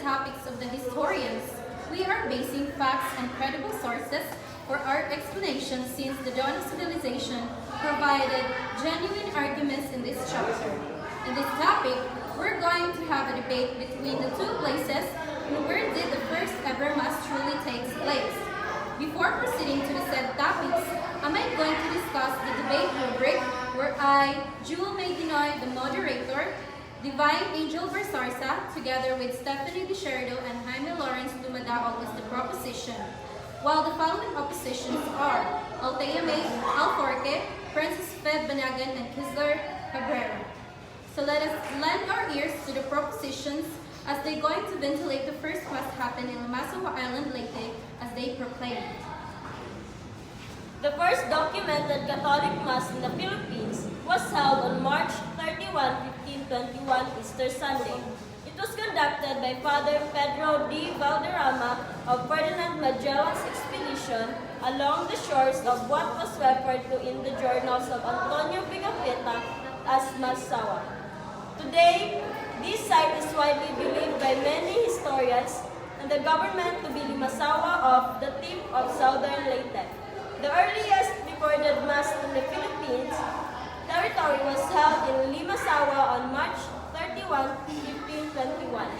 topics of the historians, we are basing facts and credible sources for our explanation since the dawn of civilization provided genuine arguments in this chapter. In this topic, we're going to have a debate between the two places and where did the first ever mass truly take place. Before proceeding to the said topics, am I going to discuss the debate rubric where I, Jewel Maydinoy, the moderator, Divine Angel Versarsa, together with Stephanie DiSherdo and Jaime Lawrence Dumadao is the proposition, while the following oppositions are Altea May Alforque, Francis Fed Banagan, and Kisler Cabrera. So let us lend our ears to the propositions as they're going to ventilate the first must happen in Limasawa Island Leyte as they proclaim. The first documented Catholic Mass in the Philippines was held on March 31, 1521, Easter Sunday. It was conducted by Father Pedro D. Valderrama of Ferdinand Magellan's expedition along the shores of what was referred to in the journals of Antonio Pigafetta as Limasawa. Today, this site is widely believed by many historians and the government to be Limasawa of the tip of southern Leyte. The earliest recorded Mass in the Philippines territory was held in Limasawa on March 31, 1521.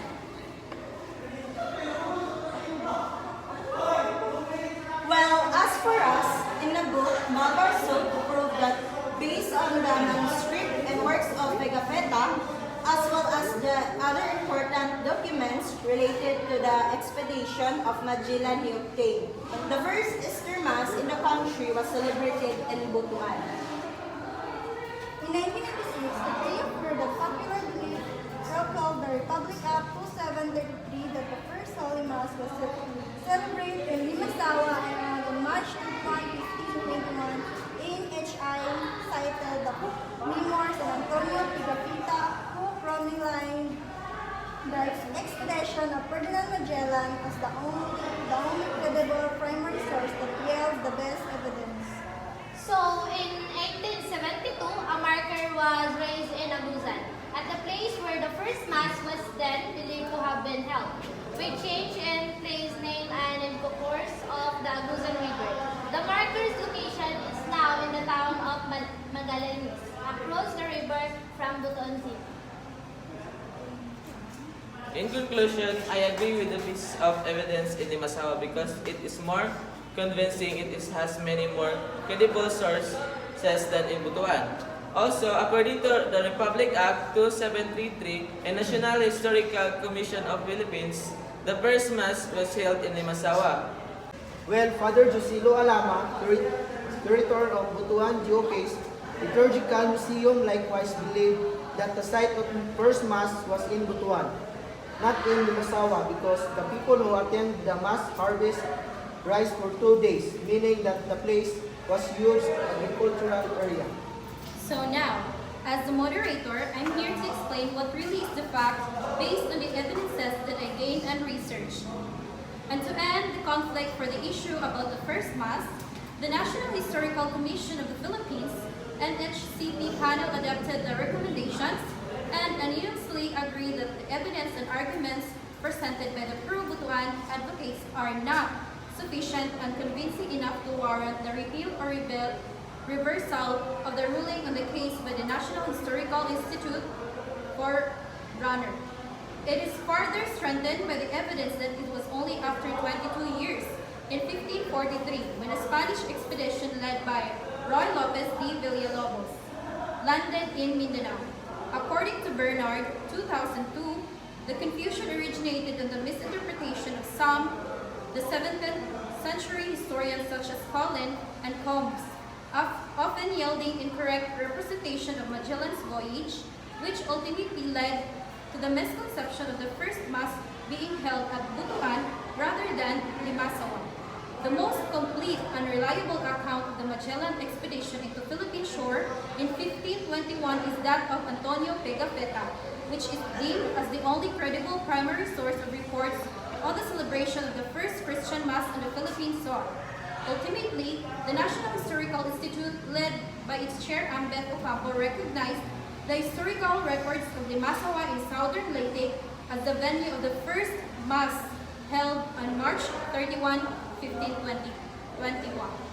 Well, as for us, in the book, Malvar sought to prove that based on the manuscript and works of Pigafetta, as well as the other important documents related to the expedition of Magellan he obtained. The first Easter Mass in the country was celebrated in Butuan. In 1986, the day occurred the popular belief proclaimed the Republic Act 2733 that the first Holy Mass was celebrated in Limasawa and on March 21, 1521, NHI cited the memoirs of Antonio Pigafetta, who prominently lined the expedition of Ferdinand Magellan as the only credible primary source that yields the best evidence. So, in 1872, a marker was raised in Agusan, at the place where the first Mass was then believed to have been held, with change in place name and in the course of the Agusan River. The marker's location is now in the town of Magallanes, across the river from Butuan City. In conclusion, I agree with the piece of evidence in Limasawa because it is more convincing, has many more credible sources than in Butuan. Also, according to the Republic Act 2733 and National Historical Commission of Philippines, the first Mass was held in Limasawa. Well, Father Josilo Alama, curator of Butuan Geocase Liturgical Museum, likewise believed that the site of the first Mass was in Butuan, not in Limasawa, because the people who attend the Mass harvest rice for 2 days, meaning that the place was used agricultural area. So now, as the moderator, I'm here to explain what really is the fact based on the evidences that I gained and researched. And to end the conflict for the issue about the first Mass, the National Historical Commission of the Philippines, NHCP panel adopted the recommendations and unanimously agreed that the evidence and arguments presented by the pro-Butuan advocates are not sufficient and convincing enough to warrant the repeal or reversal of the ruling on the case by the National Historical Institute for Runner. It is further strengthened by the evidence that it was only after 22 years, in 1543, when a Spanish expedition led by Roy Lopez de Villalobos landed in Mindanao. According to Bernard, 2002, the confusion originated in the misinterpretation of some, the 17th century historians such as Collin and Combs, often yielding incorrect representation of Magellan's voyage, which ultimately led to the misconception of the first Mass being held at Butuan rather than Limasawa. The most complete and reliable account of the Magellan expedition into Philippine shore in 1521 is that of Antonio Pigafetta, which is deemed as the only credible primary source of reports on the celebration of the first Christian Mass on the Philippine soil. Ultimately, the National Historical Institute, led by its chair Ambet Ocampo, recognized the historical records of Limasawa in southern Leyte as the venue of the first Mass held on March 31, 1521.